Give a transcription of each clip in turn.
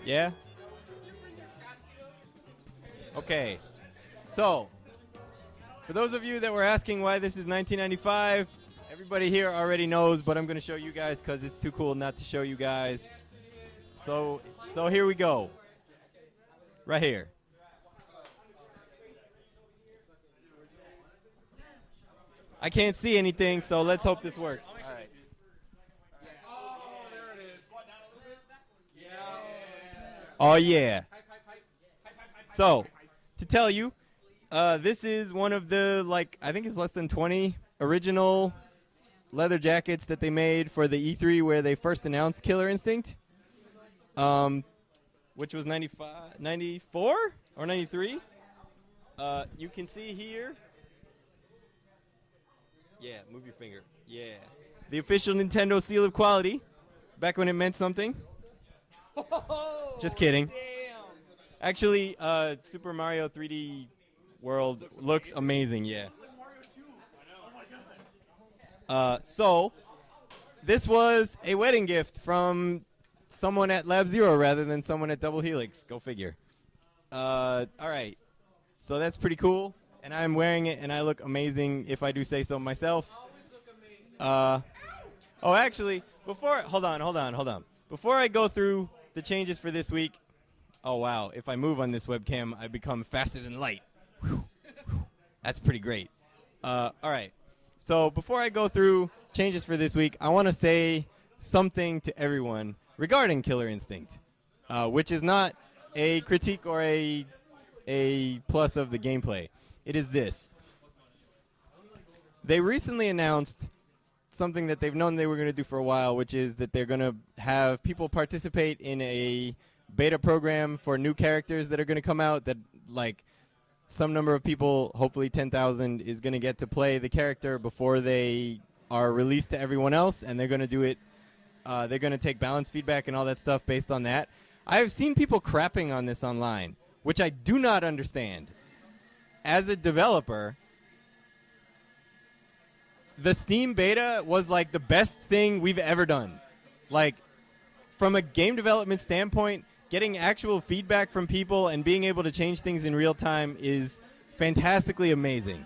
Yeah? Okay. So, for those of you that were asking why this is 1995, everybody here already knows, but I'm going to show you guys because it's too cool not to show you guys. So here we go. Right here. I can't see anything, so let's hope this works. All right. Oh, yeah. So, to tell you, this is one of the, I think it's less than 20 original leather jackets that they made for the E3 where they first announced Killer Instinct, which was 94 or 93. You can see here. Yeah, move your finger. Yeah. The official Nintendo seal of quality, back when it meant something. Just kidding. Damn. Actually, Super Mario 3D World looks amazing, yeah. So, this was a wedding gift from someone at Lab Zero rather than someone at Double Helix. Go figure. All right. So that's pretty cool. And I'm wearing it, and I look amazing if I do say so myself. Oh, actually, hold on. Before I go through the changes for this week, oh, wow. If I move on this webcam, I become faster than light. Whew. That's pretty great. All right. So before I go through changes for this week, I want to say something to everyone regarding Killer Instinct, which is not a critique or a plus of the gameplay. It is this. They recently announced something that they've known they were going to do for a while, which is that they're going to have people participate in a beta program for new characters that are going to come out that, some number of people, hopefully 10,000, is going to get to play the character before they are released to everyone else, and they're going to do it. They're going to take balance feedback and all that stuff based on that. I have seen people crapping on this online, which I do not understand. As a developer, the Steam beta was the best thing we've ever done. From a game development standpoint, getting actual feedback from people and being able to change things in real time is fantastically amazing.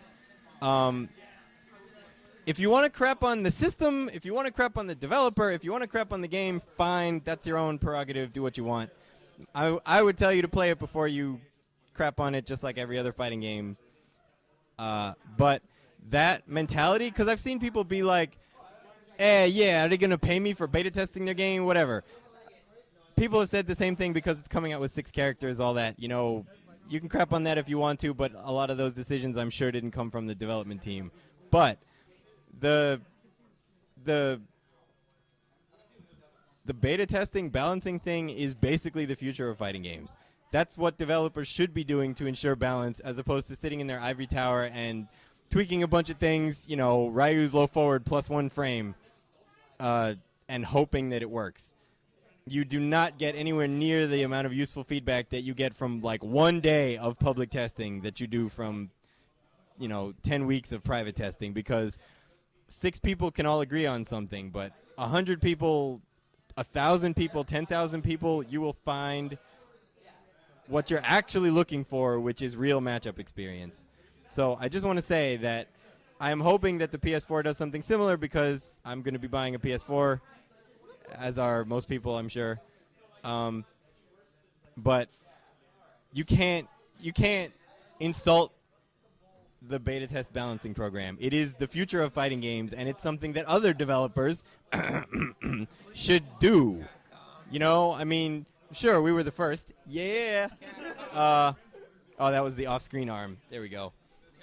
If you want to crap on the system, if you want to crap on the developer, if you want to crap on the game, fine. That's your own prerogative. Do what you want. I would tell you to play it before you crap on it, just like every other fighting game. But that mentality, because I've seen people be like, yeah, are they going to pay me for beta testing their game? Whatever. People have said the same thing because it's coming out with 6 characters, all that. You can crap on that if you want to, but a lot of those decisions I'm sure didn't come from the development team. But the beta testing, balancing thing is basically the future of fighting games. That's what developers should be doing to ensure balance, as opposed to sitting in their ivory tower and tweaking a bunch of things, Ryu's low forward +1 frame, and hoping that it works. You do not get anywhere near the amount of useful feedback that you get from, 1 day of public testing that you do from, 10 weeks of private testing, because 6 people can all agree on something, but 100 people, 1,000 people, 10,000 people, you will find what you're actually looking for, which is real matchup experience. So I just want to say that I'm hoping that the PS4 does something similar, because I'm going to be buying a PS4, as are most people, I'm sure. But you can't insult the beta test balancing program. It is the future of fighting games, and it's something that other developers should do. Sure, we were the first. Yeah. Oh, that was the off-screen arm. There we go.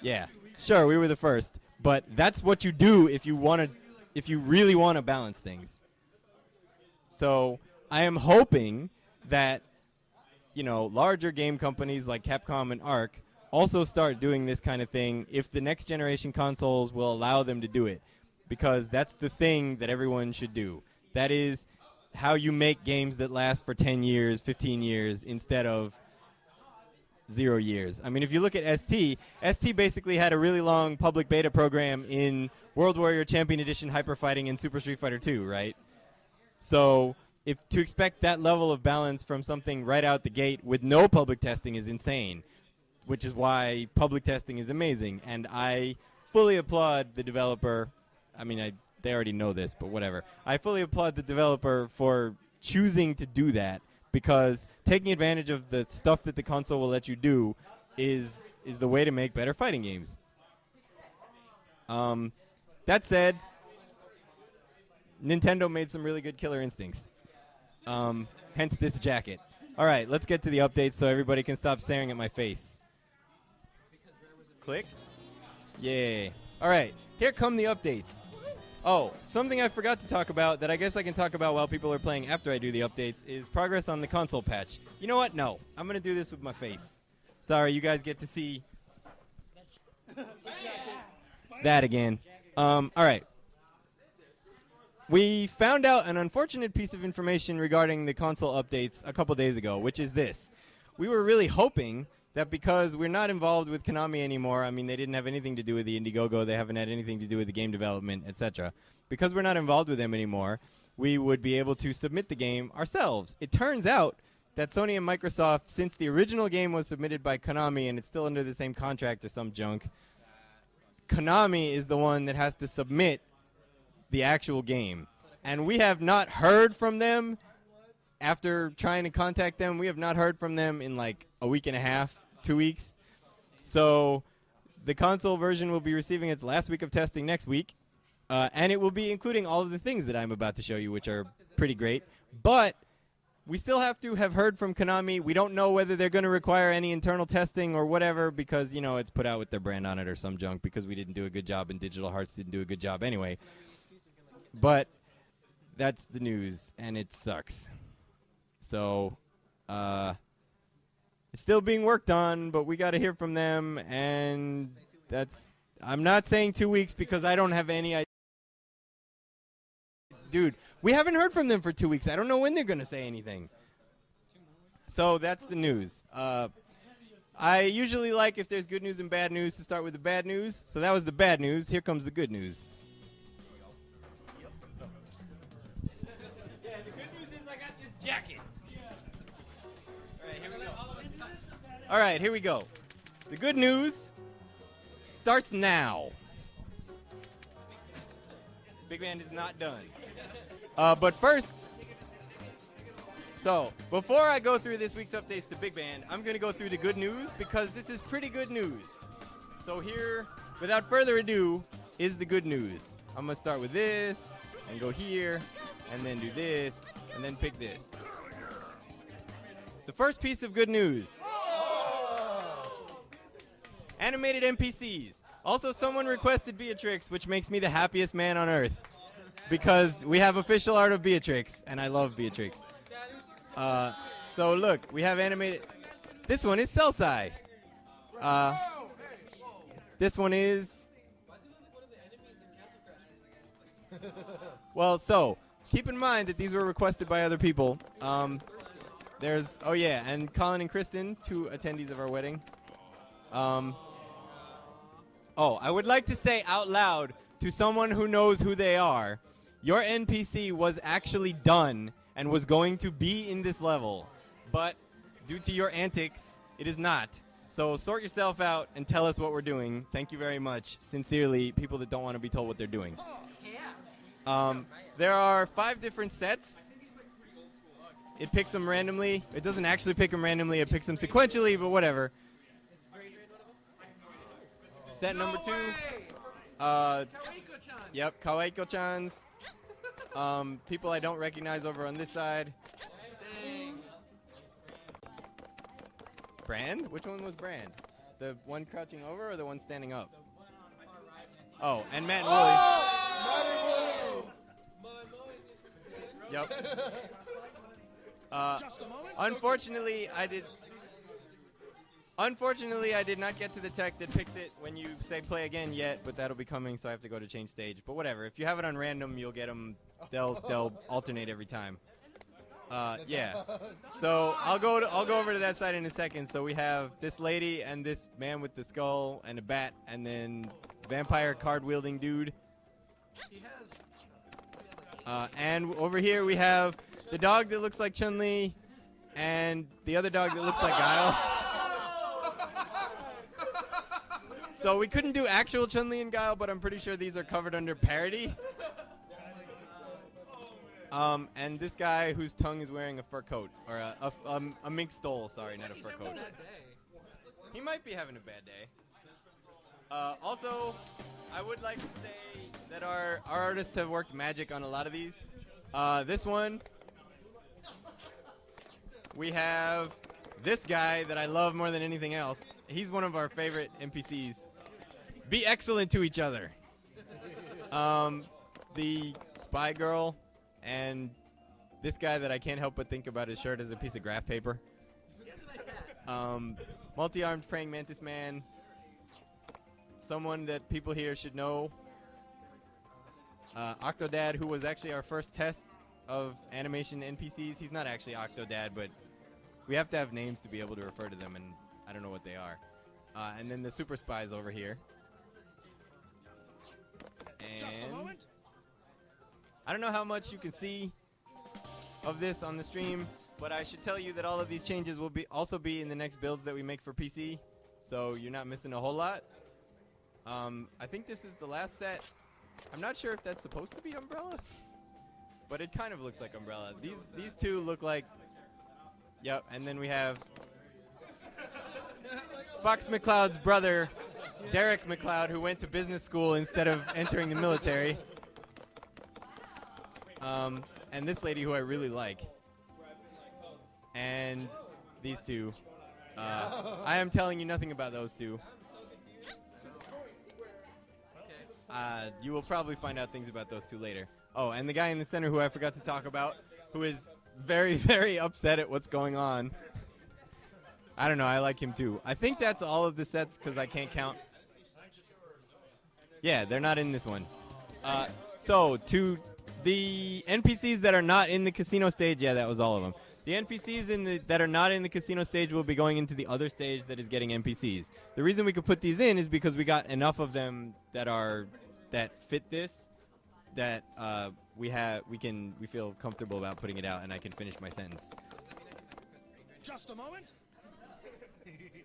Yeah. Sure, we were the first. But that's what you do if you really want to balance things. So I am hoping that, larger game companies like Capcom and Arc also start doing this kind of thing if the next generation consoles will allow them to do it. Because that's the thing that everyone should do. That is how you make games that last for 10 years, 15 years, instead of 0 years. If you look at ST basically had a really long public beta program in World Warrior Champion Edition Hyper Fighting and Super Street Fighter 2, right? So if to expect that level of balance from something right out the gate with no public testing is insane, which is why public testing is amazing. And I fully applaud the developer. I mean, they already know this, but whatever. I fully applaud the developer for choosing to do that, because taking advantage of the stuff that the console will let you do is the way to make better fighting games. That said, Nintendo made some really good Killer Instincts. Hence this jacket. All right, let's get to the updates so everybody can stop staring at my face. Click. Yay. All right, here come the updates. Oh, something I forgot to talk about that I guess I can talk about while people are playing after I do the updates is progress on the console patch. You know what? No. I'm going to do this with my face. Sorry, you guys get to see that again. All right. We found out an unfortunate piece of information regarding the console updates a couple days ago, which is this. We were really hoping that because we're not involved with Konami anymore, I mean, they didn't have anything to do with the Indiegogo, they haven't had anything to do with the game development, etc. Because we're not involved with them anymore, we would be able to submit the game ourselves. It turns out that Sony and Microsoft, since the original game was submitted by Konami and it's still under the same contract or some junk, Konami is the one that has to submit the actual game. And we have not heard from them after trying to contact them. We have not heard from them in like a week and a half, 2 weeks. So the console version will be receiving its last week of testing next week. And it will be including all of the things that I'm about to show you, which are pretty great. But we still have to have heard from Konami. We don't know whether they're going to require any internal testing or whatever because, you know, it's put out with their brand on it or some junk because we didn't do a good job and Digital Hearts didn't do a good job anyway. But that's the news, and it sucks. So, it's still being worked on, but we got to hear from them, and that's... I'm not saying 2 weeks because I don't have any idea. Dude, we haven't heard from them for 2 weeks. I don't know when they're going to say anything. So that's the news. I usually like, if there's good news and bad news, to start with the bad news. So that was the bad news. Here comes the good news. Yeah, the good news is I got this jacket. All right, here we go. All right, here we go. The good news starts now. Big Band is not done. But first, so before I go through this week's updates to Big Band, I'm going to go through the good news because this is pretty good news. So here, without further ado, is the good news. I'm going to start with this and go here and then do this and then pick this. The first piece of good news. Animated NPCs. Also, someone requested Beatrix, which makes me the happiest man on earth. Because we have official art of Beatrix, and I love Beatrix. So look, we have animated... This one is Celsai. This one is... Well, so, keep in mind that these were requested by other people. There's... Oh yeah, and Colin and Kristen, 2 attendees of our wedding. Oh, I would like to say out loud to someone who knows who they are, your NPC was actually done and was going to be in this level, but due to your antics, it is not. So sort yourself out and tell us what we're doing. Thank you very much. Sincerely, people that don't want to be told what they're doing. There are 5 different sets. It picks them randomly. It doesn't actually pick them randomly. It picks them sequentially, but whatever. Set number 2. Yep, Kawaii-ko-chans. People I don't recognize over on this side. Dang. Brand? Which one was Brand? The one crouching over or the one standing up? Oh, and Matt and Willie. Yep. Unfortunately, I did not get to the tech that picks it when you say play again yet, but that'll be coming, so I have to go to change stage. But whatever, if you have it on random, you'll get them. They'll alternate every time. Yeah. So I'll go over to that side in a second. So we have this lady and this man with the skull and a bat, and then vampire card wielding dude. And over here we have the dog that looks like Chun-Li, and the other dog that looks like Guile. So we couldn't do actual Chun-Li and Guile, but I'm pretty sure these are covered under parody. And this guy whose tongue is wearing a fur coat, or a mink stole, sorry, not a fur coat. He might be having a bad day. Also, I would like to say that our artists have worked magic on a lot of these. This one, we have this guy that I love more than anything else. He's one of our favorite NPCs. Be excellent to each other. The spy girl and this guy that I can't help but think about his shirt as a piece of graph paper. Multi-armed praying mantis man. Someone that people here should know. Octodad, who was actually our first test of animation NPCs. He's not actually Octodad, but we have to have names to be able to refer to them, and I don't know what they are. And then the super spies over here. And I don't know how much you can see of this on the stream, but I should tell you that all of these changes will also be in the next builds that we make for PC, so you're not missing a whole lot. I think this is the last set. I'm not sure if that's supposed to be Umbrella, but it kind of looks like Umbrella. These two look like, yep, and then we have Fox McCloud's brother, Derek McCloud, who went to business school instead of entering the military. And this lady who I really like. And these two. I am telling you nothing about those two. You will probably find out things about those two later. Oh, and the guy in the center who I forgot to talk about, who is very, very upset at what's going on. I don't know, I like him too. I think that's all of the sets because I can't count. Yeah, they're not in this one. So, to the NPCs that are not in the casino stage, yeah, that was all of them. The NPCs that are not in the casino stage will be going into the other stage that is getting NPCs. The reason we could put these in is because we got enough of them that fit this that we feel comfortable about putting it out, and I can finish my sentence. Just a moment.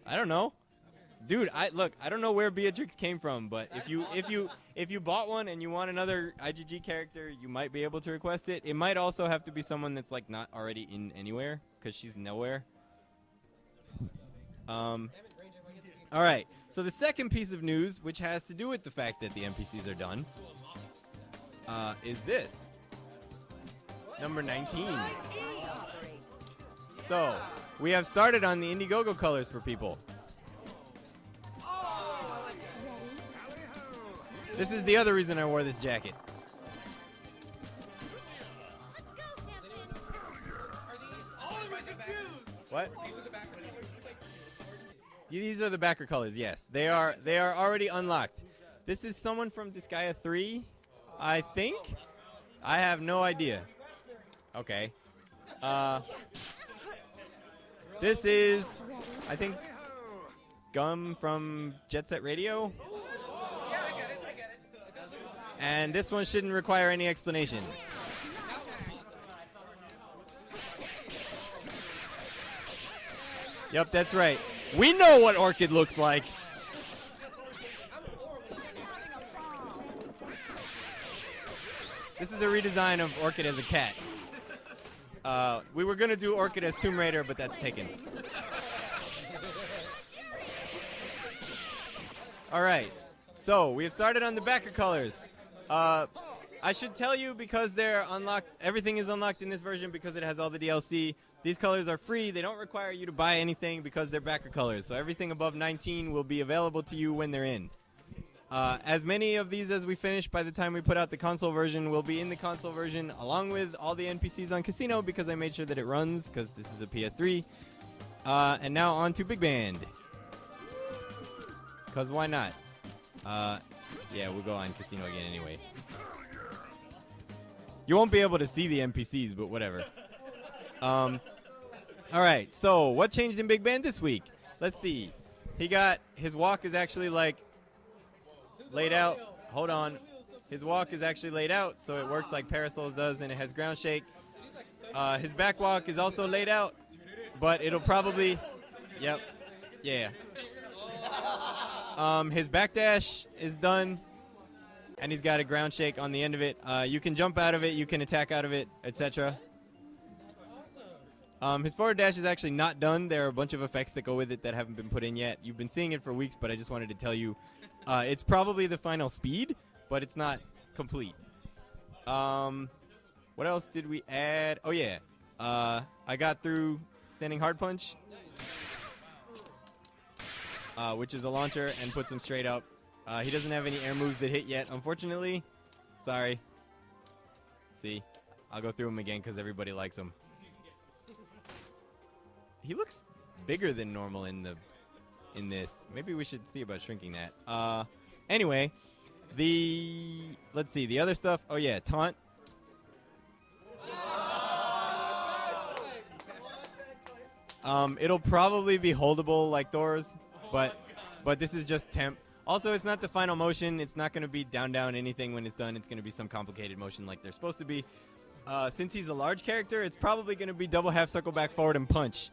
I don't know. Dude, I don't know where Beatrix came from, but if you bought one and you want another IGG character, you might be able to request it. It might also have to be someone that's like not already in anywhere, because she's nowhere. All right. So the second piece of news, which has to do with the fact that the NPCs are done, is this. Number 19. So we have started on the Indiegogo colors for people. This is the other reason I wore this jacket. What? These are the backer colors, yes. They are already unlocked. This is someone from Disgaea 3, I think? I have no idea. Okay. This is, I think, Gum from Jet Set Radio. And this one shouldn't require any explanation. Yep, that's right. We know what Orchid looks like. This is a redesign of Orchid as a cat. We were going to do Orchid as Tomb Raider, but that's taken. All right. So, we have started on the backer colors. I should tell you, because they're unlocked, everything is unlocked in this version because it has all the DLC. These colors are free. They don't require you to buy anything because they're backer colors. So everything above 19 will be available to you when they're in. As many of these as we finish by the time we put out the console version will be in the console version, along with all the NPCs on Casino, because I made sure that it runs, because this is a PS3. And now on to Big Band. Because why not? Yeah, we'll go on Casino again anyway. You won't be able to see the NPCs, but whatever. Alright, so what changed in Big Band this week? Let's see. His walk is actually like laid out. Hold on. His walk is actually laid out, so it works like Parasols does, and it has ground shake. His back walk is also laid out, but it'll probably, yep, yeah. His backdash is done, and he's got a ground shake on the end of it. You can jump out of it, you can attack out of it, etc. His forward dash is actually not done. There are a bunch of effects that go with it that haven't been put in yet. You've been seeing it for weeks, but I just wanted to tell you it's probably the final speed, but it's not complete. What else did we add? Oh, yeah. I got through standing hard punch, which is a launcher, and puts him straight up. He doesn't have any air moves that hit yet, unfortunately. Sorry. See, I'll go through him again because everybody likes him. He looks bigger than normal in this. Maybe we should see about shrinking that. Anyway, let's see the other stuff. Oh yeah, taunt. It'll probably be holdable like Thor's, but this is just temp. Also, it's not the final motion. It's not going to be down anything when it's done. It's going to be some complicated motion like they're supposed to be. Since he's a large character, it's probably going to be double half circle back forward and punch.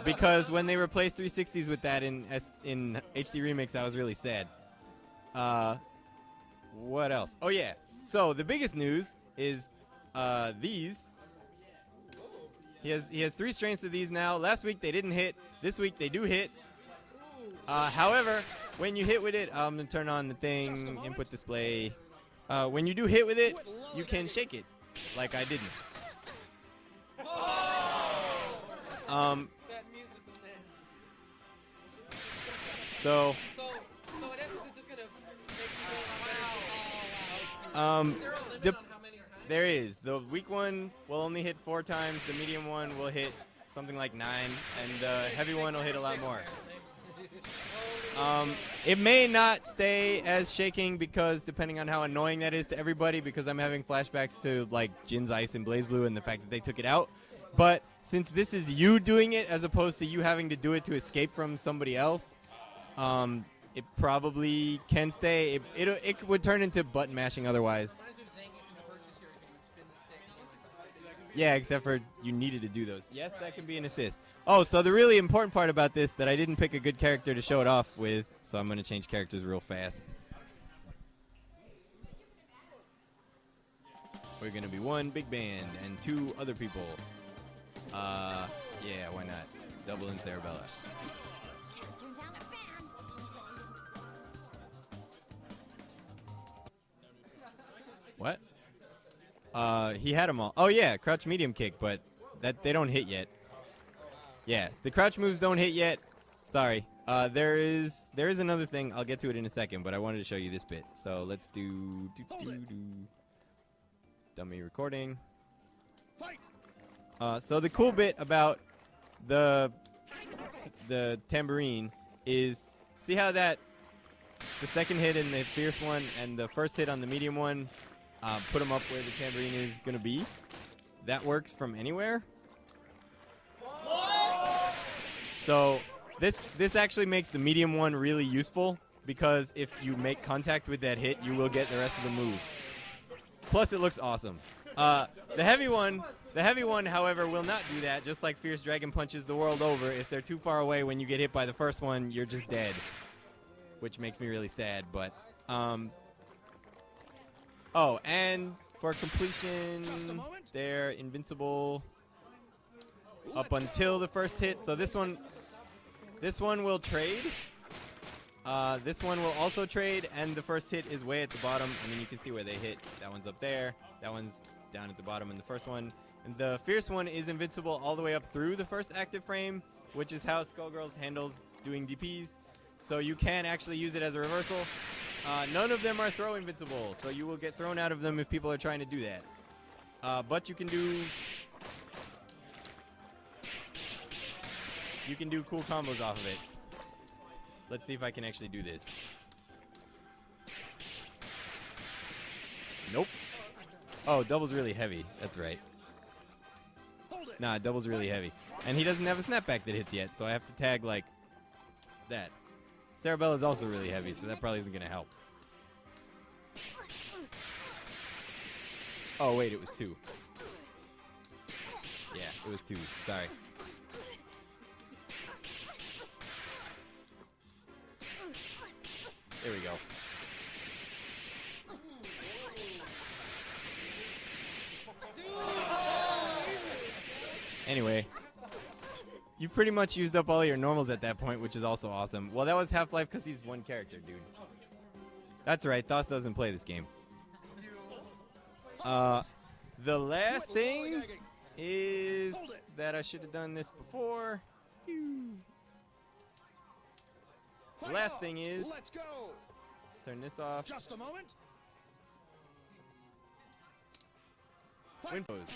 Because when they replaced 360s with that in HD Remix, I was really sad. What else? Oh, yeah. So the biggest news is these. He has 3 strengths of these now. Last week they didn't hit. This week they do hit. However, when you hit with it, I'm going to turn on the thing, input display. When you do hit with it, you can shake it, like I didn't. That musical man. So in essence, it's just gonna make you go. There is. The weak one will only hit 4 times. The medium one will hit something like 9, and the heavy one will hit a lot more. It may not stay as shaking because depending on how annoying that is to everybody, because I'm having flashbacks to like Jin's Ice and Blaze Blue and the fact that they took it out. But since this is you doing it as opposed to you having to do it to escape from somebody else, it probably can stay. It would turn into button mashing otherwise. Yeah, except for you needed to do those. Yes, that can be an assist. Oh, so the really important part about this that I didn't pick a good character to show it off with, so I'm going to change characters real fast. We're going to be 1 big band and 2 other people. Yeah, why not? Double in Cerebella. What? He had them all. Oh yeah, crouch medium kick, but they don't hit yet. Yeah, the crouch moves don't hit yet. Sorry. There is another thing. I'll get to it in a second, but I wanted to show you this bit. So let's do dummy recording. So the cool bit about the tambourine is, see how that the second hit in the fierce one and the first hit on the medium one put them up where the tambourine is going to be? That works from anywhere. So this actually makes the medium one really useful, because if you make contact with that hit, you will get the rest of the move. Plus, it looks awesome. The heavy one, however, will not do that, just like Fierce Dragon punches the world over. If they're too far away when you get hit by the first one, you're just dead, which makes me really sad. But oh, and for completion, they're invincible up until the first hit. So this one will trade. This one will also trade, and the first hit is way at the bottom. I mean, you can see where they hit. That one's up there. That one's down at the bottom in the first one. And the fierce one is invincible all the way up through the first active frame, which is how Skullgirls handles doing DPs. So you can actually use it as a reversal. None of them are throw invincible, so you will get thrown out of them if people are trying to do that. But you can do cool combos off of it. Let's see if I can actually do this. Nope. Oh, double's really heavy. That's right. Nah, double's really heavy. And he doesn't have a snapback that hits yet, so I have to tag like that. Cerebella's also really heavy, so that probably isn't going to help. Oh, wait, it was 2. Yeah, it was 2. Sorry. There we go. Anyway, you pretty much used up all your normals at that point, which is also awesome. Well, that was Half-Life because he's one character, dude. That's right, Thos doesn't play this game. The last thing is that I should have done this before. The last thing is, Let's go. turn this off. Just a moment. Windows.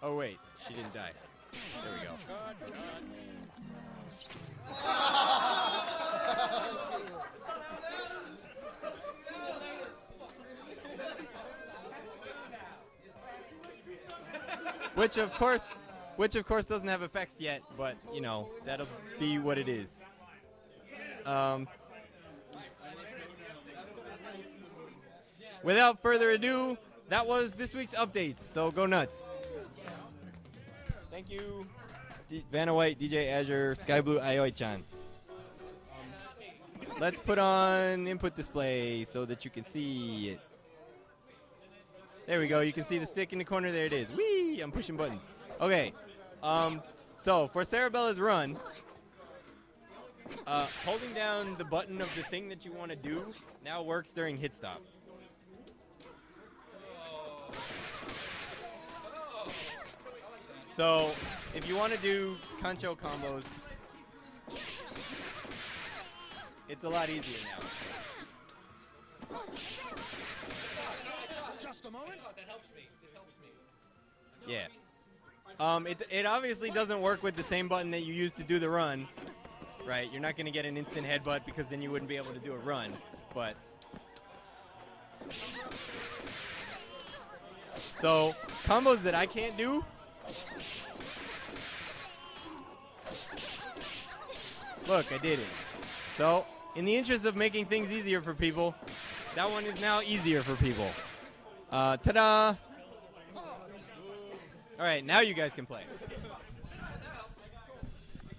Oh wait, she didn't die. There we go. Which of course doesn't have effects yet, but you know, that'll be what it is. Without further ado, that was this week's updates, so go nuts. Thank you, Vanna White, DJ Azure, Sky Blue, Aoi-chan. Let's put on input display so that you can see it. There we go. You can see the stick in the corner. There it is. Whee! I'm pushing buttons. Okay. So for Sarabella's run, holding down the button of the thing that you want to do now works during hit stop. So if you want to do Kancho combos, it's a lot easier now. Just a moment. Yeah. It obviously doesn't work with the same button that you used to do the run, right? You're not going to get an instant headbutt because then you wouldn't be able to do a run, but... So, combos that I can't do... Look, I did it. So, in the interest of making things easier for people, that one is now easier for people. Ta-da! All right, now you guys can play.